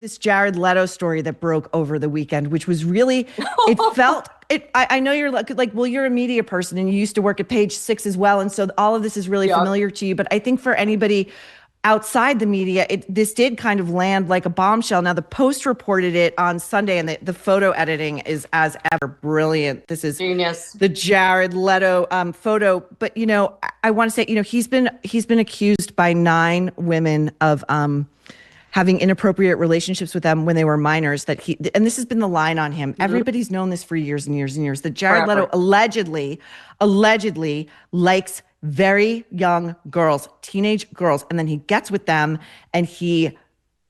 This Jared Leto story that broke over the weekend, which was really, it felt it. I know you're like, well, you're a media person and you used to work at Page Six as well, and so all of this is really familiar to you. But I think for anybody outside the media, this did kind of land like a bombshell. Now, the Post reported it on Sunday, and the photo editing is as ever brilliant. This is genius. The Jared Leto photo. But I want to say, he's been accused by 9 women of having inappropriate relationships with them when they were minors, and this has been the line on him. Mm-hmm. Everybody's known this for years and years and years, that Jared Leto allegedly likes very young girls, teenage girls, and then he gets with them and he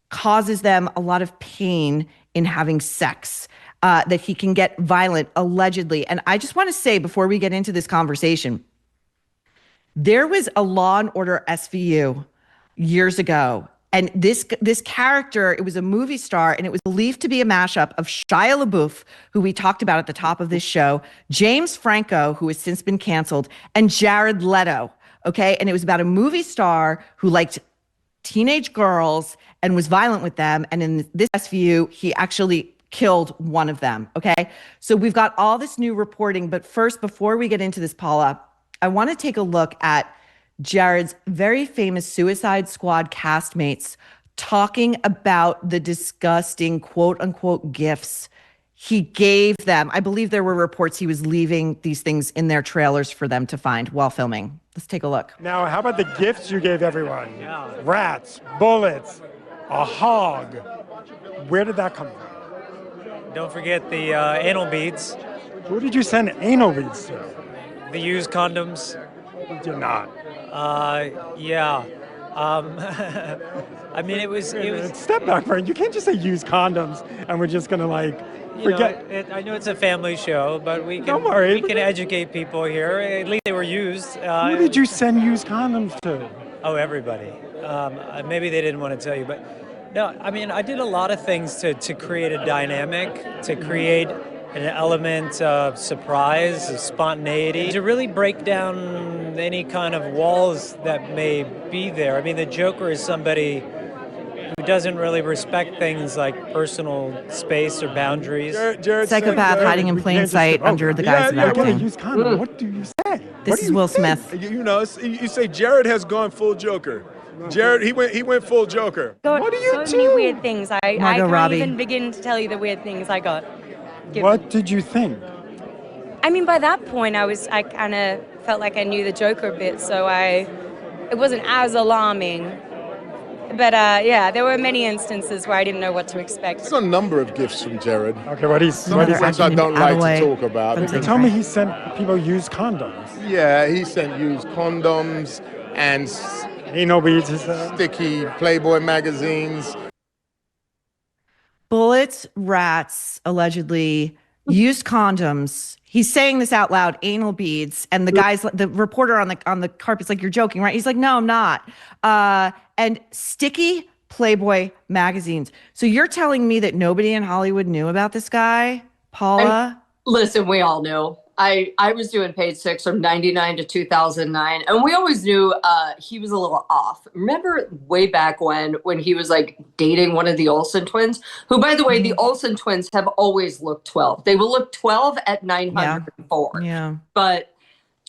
causes them a lot of pain in having sex, that he can get violent, allegedly. And I just want to say, before we get into this conversation, there was a Law and Order SVU years ago. And this character, it was a movie star, and it was believed to be a mashup of Shia LaBeouf, who we talked about at the top of this show, James Franco, who has since been canceled, and Jared Leto, okay? And it was about a movie star who liked teenage girls and was violent with them. And in this SVU, he actually killed one of them, okay? So we've got all this new reporting. But first, before we get into this, Paula, I want to take a look at Jared's very famous Suicide Squad castmates talking about the disgusting quote unquote gifts he gave them. I believe there were reports he was leaving these things in their trailers for them to find while filming. Let's take a look. Now, how about the gifts you gave everyone? Yeah. Rats, bullets, a hog. Where did that come from? Don't forget the anal beads. Who did you send anal beads to? The used condoms. You did not. Yeah. I mean, it was. Step back, Frank. You can't just say use condoms and we're just gonna forget. I know it's a family show, but we can. Don't worry. We can educate people here. At least they were used. Who did you send used condoms to? Oh, everybody. Maybe they didn't want to tell you, but no. I mean, I did a lot of things to create a dynamic, to create an element of surprise, of spontaneity, to really break down any kind of walls that may be there. I mean, the Joker is somebody who doesn't really respect things like personal space or boundaries. Jared psychopath hiding in plain sight under the guise of acting. What do you say? This is Will Smith. You say Jared has gone full Joker. Jared, he went full Joker. What do you do? So many weird things. I can't Robbie. even begin to tell you the weird things I got. What did you think? I mean, by that point, I kind of felt like I knew the Joker a bit, so it wasn't as alarming. But yeah, there were many instances where I didn't know what to expect. There's a number of gifts from Jared. Okay, what he's which I don't like to talk about. Tell me he sent people used condoms. Yeah, he sent used condoms and anal beads, sticky Playboy magazines. Bullets, rats, allegedly, used condoms. He's saying this out loud, anal beads. And the reporter on the carpet's like, you're joking, right? He's like, no, I'm not. And sticky Playboy magazines. So you're telling me that nobody in Hollywood knew about this guy, Paula? Listen, we all knew. I was doing Page Six from 99 to 2009, and we always knew he was a little off. Remember way back when he was like dating one of the Olsen twins, who, by the way, the Olsen twins have always looked 12. They will look 12 at 904. Yeah. But,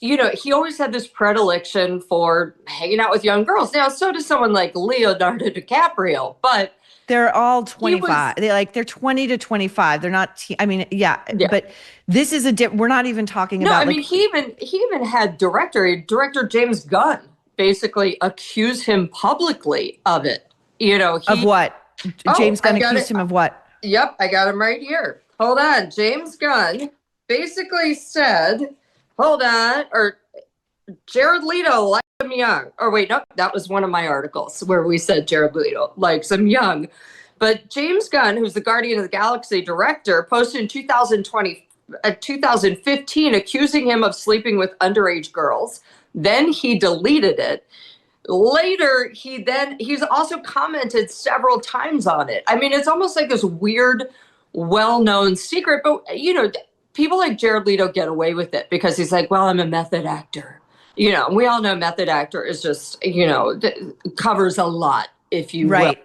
he always had this predilection for hanging out with young girls. Now, so does someone like Leonardo DiCaprio, but they're all 25. They're 20 to 25. They're not. But this is we're not even talking about. No, I mean, he even had director James Gunn basically accuse him publicly of it. Of what? James Gunn accused him of what? Yep, I got him right here. Hold on, James Gunn basically said, Jared Leto likes him young. Or wait, no, that was one of my articles where we said Jared Leto likes him young. But James Gunn, who's the Guardian of the Galaxy director, posted in 2015 accusing him of sleeping with underage girls. Then he deleted it. Later, he's also commented several times on it. I mean, it's almost like this weird, well-known secret. But, people like Jared Leto get away with it because he's like, well, I'm a method actor. We all know method actor is just, covers a lot, if you will.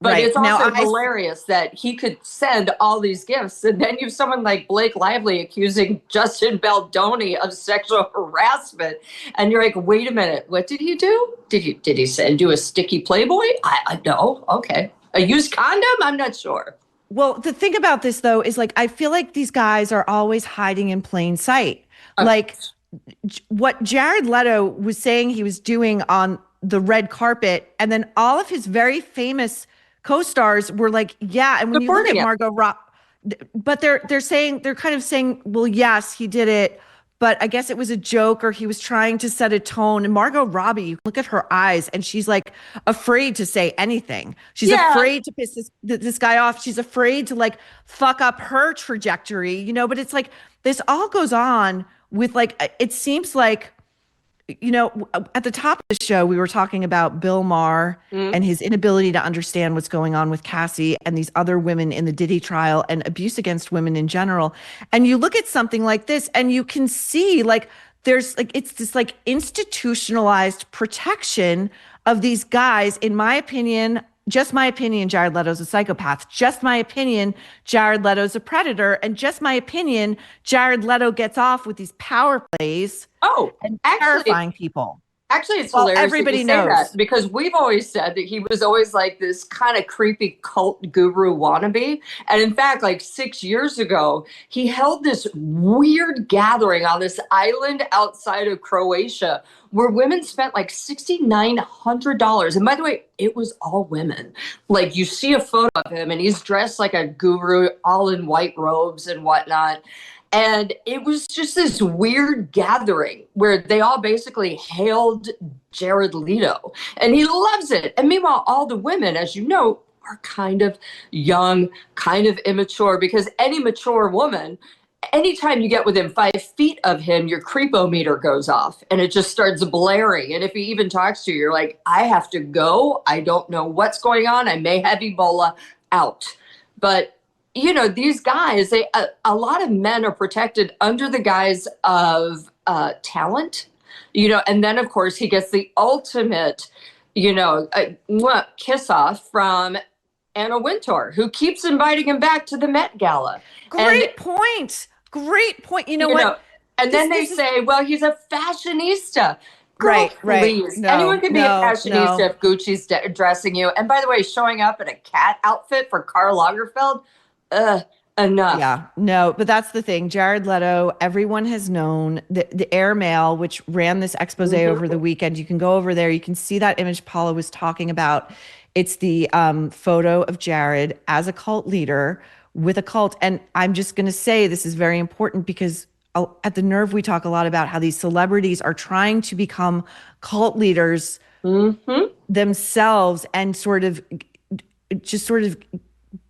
But Right. it's Now, also hilarious that he could send all these gifts, and then you have someone like Blake Lively accusing Justin Baldoni of sexual harassment, and you're like, wait a minute, what did he do? Did he send you a sticky Playboy? I no, okay, a used condom? I'm not sure. well, the thing about this though is like I feel like these guys are always hiding in plain sight. Uh, Like what Jared Leto was saying he was doing on the red carpet, and then all of his very famous co-stars were like, yeah. And when you look Supporting at it. Margot Robbie, but they're kind of saying, well, yes, he did it, but I guess it was a joke or he was trying to set a tone. And Margot Robbie, you look at her eyes, and she's like afraid to say anything. She's Yeah. afraid to piss this guy off. She's afraid to like fuck up her trajectory, you know. But it's like this all goes on with like it seems like, you know, at the top of the show, we were talking about Bill Maher and his inability to understand what's going on with Cassie and these other women in the Diddy trial and abuse against women in general. And you look at something like this and you can see like there's like it's this like institutionalized protection of these guys. In my opinion, just my opinion, Jared Leto's a psychopath. Just my opinion, Jared Leto's a predator. And just my opinion, Jared Leto gets off with these power plays Oh, and actually, terrifying people. Actually, it's Well, hilarious everybody that you say knows. that, because we've always said that he was always like this kind of creepy cult guru wannabe. And in fact, like 6 years ago, he held this weird gathering on this island outside of Croatia where women spent like $6,900. And by the way, it was all women. Like you see a photo of him and he's dressed like a guru, all in white robes and whatnot. And it was just this weird gathering where they all basically hailed Jared Leto, and he loves it. And meanwhile, all the women, as you know, are kind of young, kind of immature, because any mature woman, anytime you get within 5 feet of him, your creepometer goes off and it just starts blaring. And if he even talks to you, you're like, I have to go. I don't know what's going on. I may have Ebola, out. But you know, these guys, a lot of men are protected under the guise of talent, you know, and then of course he gets the ultimate, you know, kiss off from Anna Wintour, who keeps inviting him back to the Met Gala. Great point. Great point. You know what? And then they say, well, he's a fashionista. Girl, Right. please. No, Anyone can be a fashionista no. if Gucci's dressing you. And by the way, showing up in a cat outfit for Karl Lagerfeld, enough. Yeah, no, but that's the thing. Jared Leto, everyone has known the Air Mail, which ran this expose over the weekend. You can go over there. You can see that image Paula was talking about. It's the photo of Jared as a cult leader with a cult. And I'm just going to say this is very important because at The Nerve, we talk a lot about how these celebrities are trying to become cult leaders themselves and sort of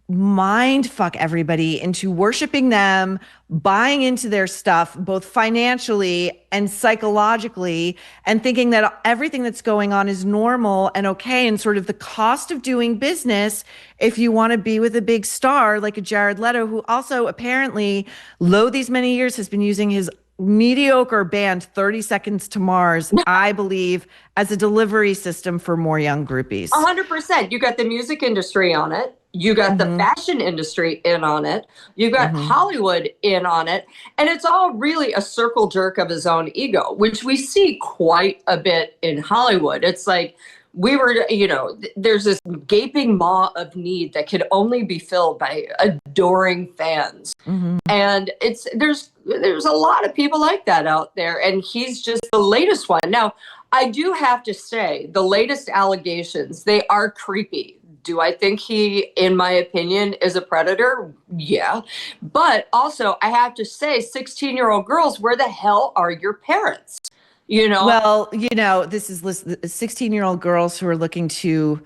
mind fuck everybody into worshiping them, buying into their stuff, both financially and psychologically, and thinking that everything that's going on is normal and okay. And sort of the cost of doing business, if you want to be with a big star like a Jared Leto, who also apparently, lo these many years, has been using his mediocre band 30 Seconds to Mars, I believe, as a delivery system for more young groupies. 100%. You got the music industry on it. You got the fashion industry in on it. You got Hollywood in on it. And it's all really a circle jerk of his own ego, which we see quite a bit in Hollywood. It's like we were, you know, there's this gaping maw of need that can only be filled by adoring fans. And there's a lot of people like that out there. And he's just the latest one. Now, I do have to say, the latest allegations, they are creepy. Do I think he, in my opinion, is a predator? Yeah. But also, I have to say, 16-year-old girls, where the hell are your parents? You know? Well, you know, this is 16-year-old girls who are looking to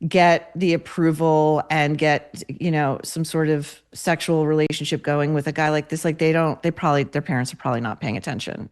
get the approval and get, you know, some sort of sexual relationship going with a guy like this. Like their parents are probably not paying attention.